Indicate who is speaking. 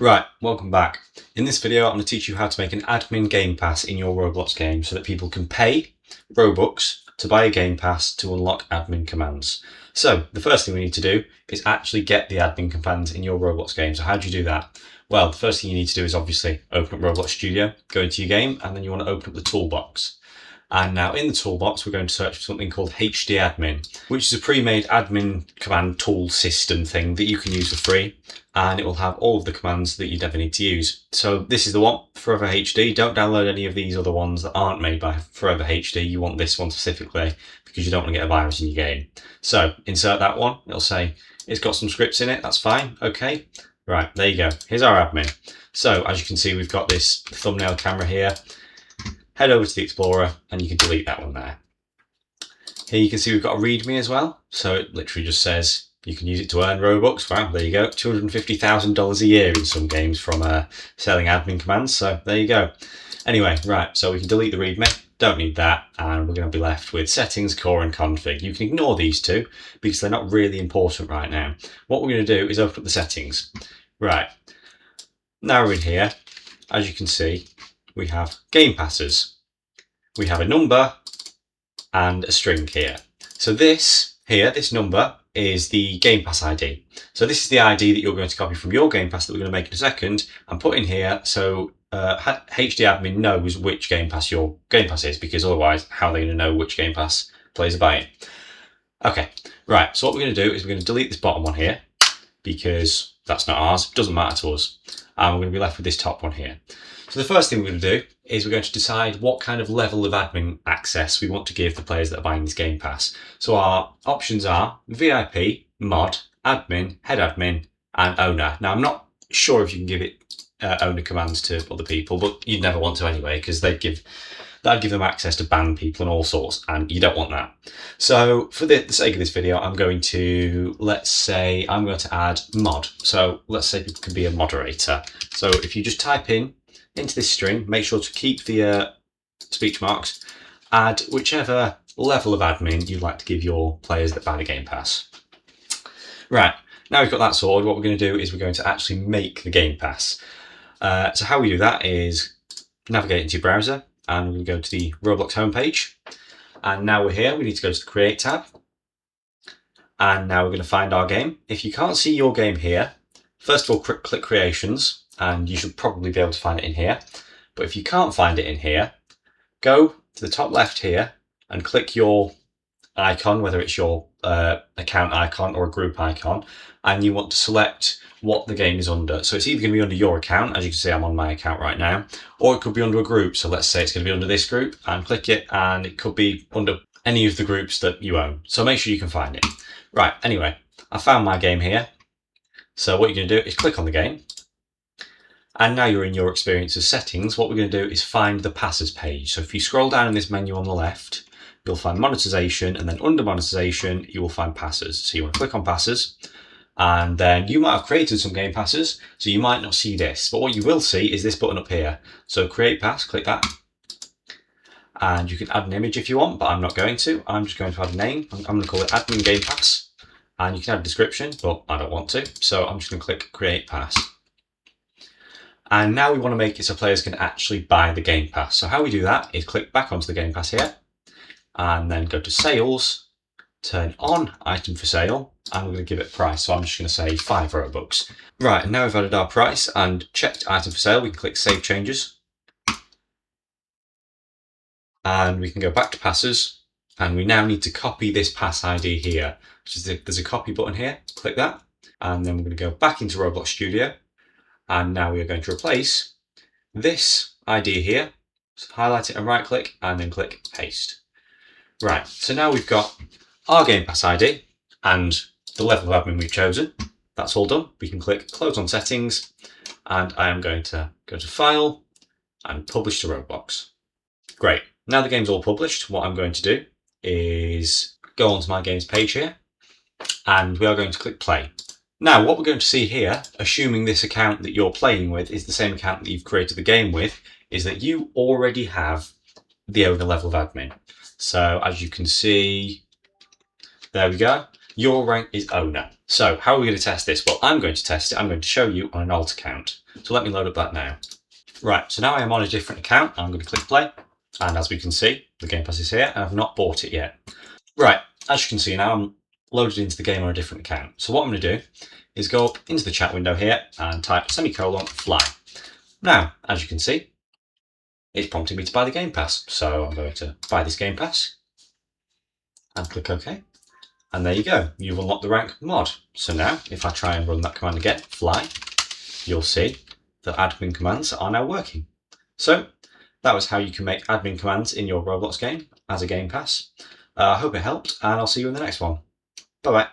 Speaker 1: Right, welcome back. In this video, I'm going to teach you how to make an admin game pass in your Roblox game so that people can pay Robux to buy a game pass to unlock admin commands. So the first thing we need to do is actually get the admin commands in your Roblox game. So how do you do that? Well, the first thing you need to do is obviously open up Roblox Studio, go into your game, and then you want to open up the toolbox. And now in the toolbox, we're going to search for something called HDAdmin, which is a pre-made admin command tool system thing that you can use for free. And it will have all of the commands that you'd ever need to use. So this is the one, Forever HD. Don't download any of these other ones that aren't made by Forever HD. You want this one specifically because you don't want to get a virus in your game. So insert that one. It'll say it's got some scripts in it. That's fine. Okay. Right, there you go. Here's our admin. So as you can see, we've got this thumbnail camera here. Head over to the Explorer and you can delete that one there. Here you can see we've got a README as well. So it literally just says you can use it to earn Robux. Wow, there you go. $250,000 a year in some games from selling admin commands. So there you go. Anyway, right, so we can delete the README. Don't need that. And we're going to be left with settings, core and config. You can ignore these two because they're not really important right now. What we're going to do is open up the settings. Right. Now we're in here. As you can see, we have game passes. We have a number and a string here. So this here, this number is the Game Pass ID. So this is the ID that you're going to copy from your Game Pass that we're going to make in a second and put in here so HDAdmin knows which Game Pass your Game Pass is, because otherwise how are they going to know which Game Pass players are buying? Okay, right, so what we're going to do is we're going to delete this bottom one here because that's not ours, it doesn't matter to us. And we're going to be left with this top one here. So the first thing we're going to do is we're going to decide what kind of level of admin access we want to give the players that are buying this Game Pass. So our options are VIP, mod, admin, head admin, and owner. Now I'm not sure if you can give it owner commands to other people, but you'd never want to anyway, because that'd give them access to ban people and all sorts, and you don't want that. So for the sake of this video, I'm going to, let's say, I'm going to add mod. So let's say people can be a moderator. So if you just type into this string, make sure to keep the speech marks, add whichever level of admin you'd like to give your players that buy the Game Pass. Right, now we've got that sorted, what we're going to do is we're going to actually make the Game Pass. So how we do that is navigate into your browser, and we're going to go to the Roblox homepage. And now we're here, we need to go to the Create tab. And now we're going to find our game. If you can't see your game here, first of all, click Creations, and you should probably be able to find it in here. But if you can't find it in here, go to the top left here and click your icon, whether it's your account icon or a group icon, and you want to select what the game is under. So it's either going to be under your account, as you can see I'm on my account right now, or it could be under a group. So let's say it's going to be under this group, and click it, and it could be under any of the groups that you own. So make sure you can find it. Right, anyway, I found my game here. So what you're going to do is click on the game. And now you're in your experiences settings. What we're going to do is find the passes page. So if you scroll down in this menu on the left, you'll find monetization, and then under monetization, you will find passes. So you want to click on passes, and then you might have created some game passes, so you might not see this, but what you will see is this button up here. So create pass, click that. And you can add an image if you want, but I'm not going to. I'm just going to add a name. I'm going to call it Admin Gamepass. And you can add a description, but I don't want to. So I'm just going to click create pass. And now we want to make it so players can actually buy the Game Pass. So how we do that is click back onto the Game Pass here, and then go to sales, turn on item for sale, and we're going to give it a price. So I'm just going to say 5 Robux. Right, and now we've added our price and checked item for sale, we can click save changes. And we can go back to passes, and we now need to copy this pass ID here. There's a copy button here, click that, and then we're going to go back into Roblox Studio. And now we are going to replace this ID here. So highlight it and right click, and then click paste. Right, so now we've got our Game Pass ID and the level of admin we've chosen. That's all done. We can click close on settings, and I am going to go to file and publish to Roblox. Great, now the game's all published. What I'm going to do is go onto my games page here, and we are going to click play. Now, what we're going to see here, assuming this account that you're playing with is the same account that you've created the game with, is that you already have the owner level of admin. So as you can see, there we go. Your rank is owner. So how are we going to test this? Well, I'm going to test it. I'm going to show you on an alt account. So let me load up that now. Right, so now I am on a different account. I'm going to click play. And as we can see, the Game Pass is here and I've not bought it yet. Right, as you can see now, I'm loaded into the game on a different account. So what I'm going to do is go up into the chat window here and type ;fly. Now, as you can see, it's prompting me to buy the Game Pass. So I'm going to buy this Game Pass and click OK. And there you go, you've unlocked the rank mod. So now, if I try and run that command again, fly, you'll see that admin commands are now working. So that was how you can make admin commands in your Roblox game as a Game Pass. I hope it helped, and I'll see you in the next one. Bye bye.